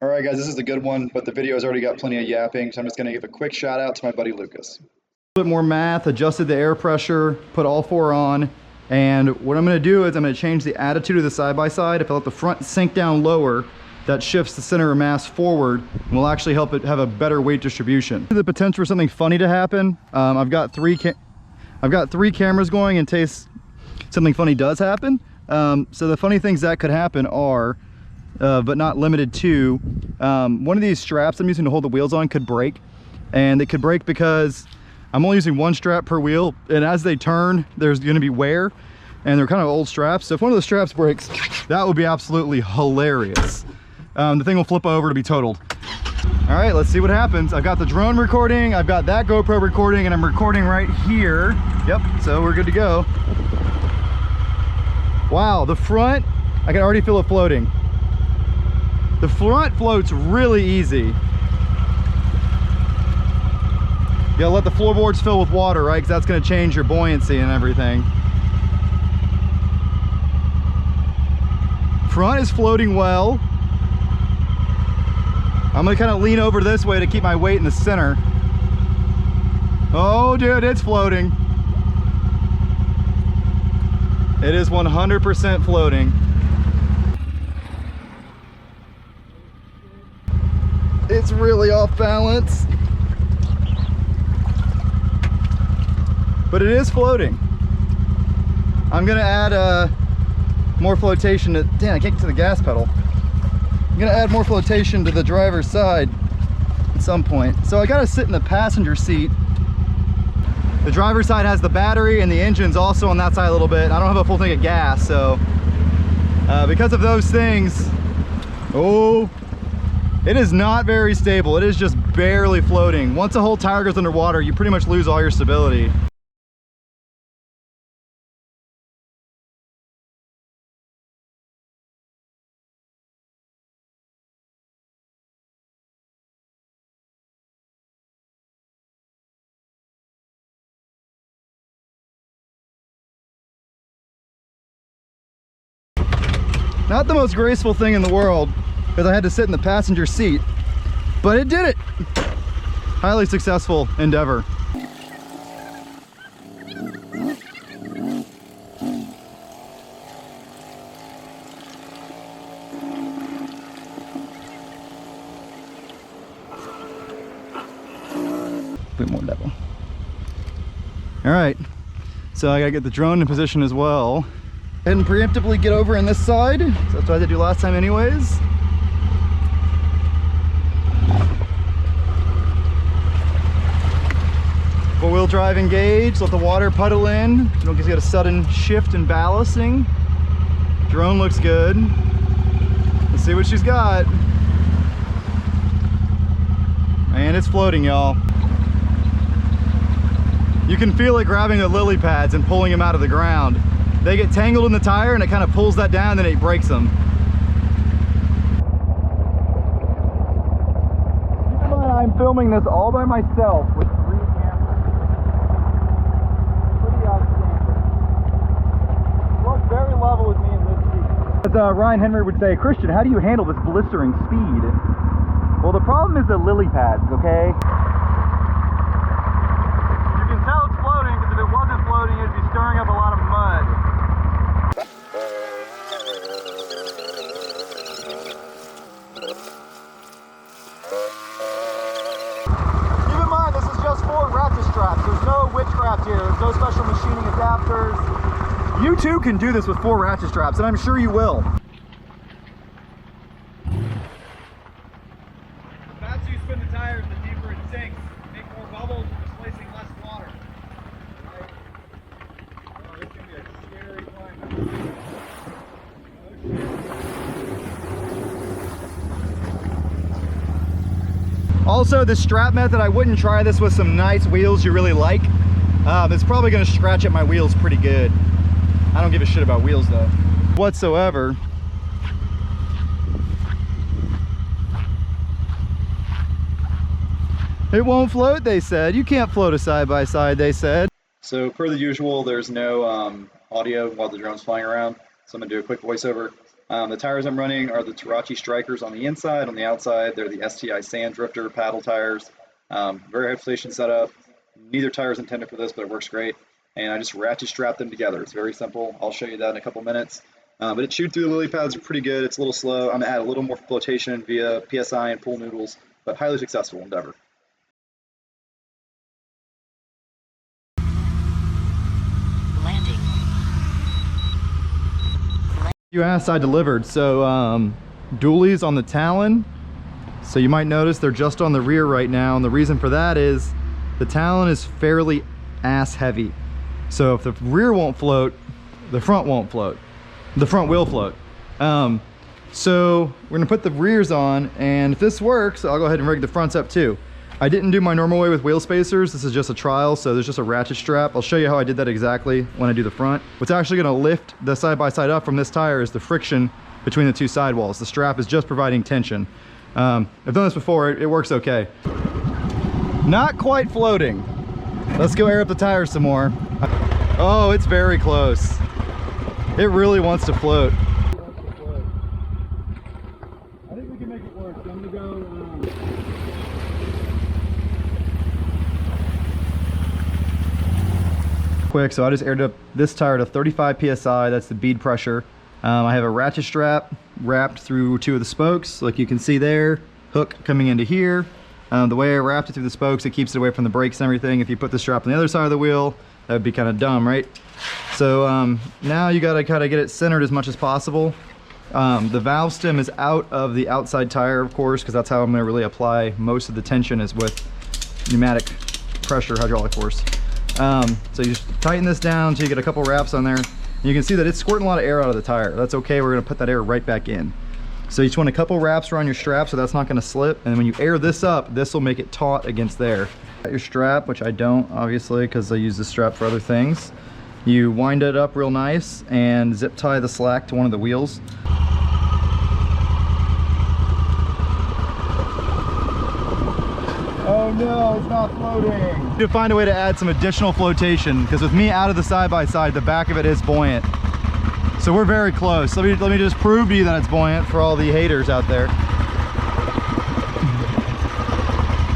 All right, guys, this is a good one, but the video has already got plenty of yapping, so I'm just going to give a quick shout out to my buddy Lucas. A little bit more math, adjusted the air pressure, put all four on, and what I'm going to do is I'm going to change the attitude of the side-by-side. If I let the front sink down lower, that shifts the center of mass forward and will actually help it have a better weight distribution. The potential for something funny to happen. I've got three cameras going in case something funny does happen. So the funny things that could happen are, but not limited to, one of these straps I'm using to hold the wheels on could break, and it could break because I'm only using one strap per wheel, and as they turn there's going to be wear, and they're kind of old straps, so if one of the straps breaks, that would be absolutely hilarious. The thing will flip over to be totaled. All right, let's see what happens. I've got the drone recording, I've got that GoPro recording, and I'm recording right here. Yep, so we're good to go. Wow, the front, I can already feel it floating. The front floats really easy. You gotta let the floorboards fill with water, right? Because that's gonna change your buoyancy and everything. Front is floating well. I'm gonna kind of lean over this way to keep my weight in the center. Oh, dude, it's floating. It is 100% floating. It's really off balance, but it is floating. I'm gonna add more flotation to, damn, I can't get to the gas pedal. I'm gonna add more flotation to the driver's side at some point. So I gotta sit in the passenger seat. The driver's side has the battery and the engine's also on that side a little bit. I don't have a full tank of gas, so because of those things, oh, it is not very stable. It is just barely floating. Once a whole tire goes underwater, you pretty much lose all your stability. Not the most graceful thing in the world, because I had to sit in the passenger seat, but it did it. Highly successful endeavor. Bit more level. All right, so I gotta get the drone in position as well. And preemptively get over in this side. So that's what I had to do last time anyways. Four-wheel drive engaged, let the water puddle in. You don't get a sudden shift in ballasting. Drone looks good. Let's see what she's got. And it's floating, y'all. You can feel it grabbing the lily pads and pulling them out of the ground. They get tangled in the tire and it kind of pulls that down, then it breaks them. Keep in mind, I'm filming this all by myself with 3 cameras. Pretty outstanding. Looks very level with me in this seat. As Ryan Henry would say, Christian, how do you handle this blistering speed? Well, the problem is the lily pads, okay? You can tell it's floating because if it wasn't floating, it'd be stirring up a lot of mud. Keep in mind, this is just 4 ratchet straps. There's no witchcraft here. There's no special machining adapters. You too can do this with 4 ratchet straps, and I'm sure you will. The faster you spin the tires, the deeper it sinks. Make more bubbles, displacing less water. Right? Oh, this is going to be a scary climb. Also, the strap method, I wouldn't try this with some nice wheels you really like. It's probably going to scratch at my wheels pretty good. I don't give a shit about wheels though, whatsoever. It won't float, they said. You can't float a side-by-side, they said. So per the usual, there's no audio while the drone's flying around. So I'm gonna do a quick voiceover The tires I'm running are the Tarachi Strikers on the inside. On the outside, they're the STI Sand Drifter paddle tires. Very high inflation setup. Neither tire is intended for this, but it works great. And I just ratchet strap them together. It's very simple. I'll show you that in a couple minutes. But it chewed through the lily pads are pretty good. It's a little slow. I'm gonna add a little more flotation via PSI and pool noodles, but highly successful endeavor. Landing. You asked, I delivered. So dualies on the Talon. So you might notice they're just on the rear right now, and the reason for that is the Talon is fairly ass heavy. So if the rear won't float, the front won't float. The front will float. So we're gonna put the rears on, and if this works, I'll go ahead and rig the fronts up too. I didn't do my normal way with wheel spacers. This is just a trial, so there's just a ratchet strap. I'll show you how I did that exactly when I do the front. What's actually gonna lift the side-by-side up from this tire is the friction between the two sidewalls. The strap is just providing tension. I've done this before, it works okay. Not quite floating. Let's go air up the tires some more. Oh, it's very close. It really wants to float. I think we can make it work. So I'm gonna go. Quick, so I just aired up this tire to 35 psi. That's the bead pressure. I have a ratchet strap wrapped through two of the spokes, like you can see there. Hook coming into here. The way I wrapped it through the spokes, it keeps it away from the brakes and everything. If you put the strap on the other side of the wheel, that would be kind of dumb, right? So now you gotta kind of get it centered as much as possible. The valve stem is out of the outside tire, of course, because that's how I'm gonna really apply most of the tension is with pneumatic pressure hydraulic force. So you just tighten this down until you get a couple wraps on there. And you can see that it's squirting a lot of air out of the tire. That's okay, we're gonna put that air right back in. So you just want a couple wraps around your strap so that's not gonna slip. And when you air this up, this will make it taut against there. Got your strap, which I don't, obviously, because I use this strap for other things. You wind it up real nice and zip tie the slack to one of the wheels. Oh no, it's not floating. You need to find a way to add some additional flotation, because with me out of the side-by-side, the back of it is buoyant. So we're very close. Let me just prove to you that it's buoyant for all the haters out there.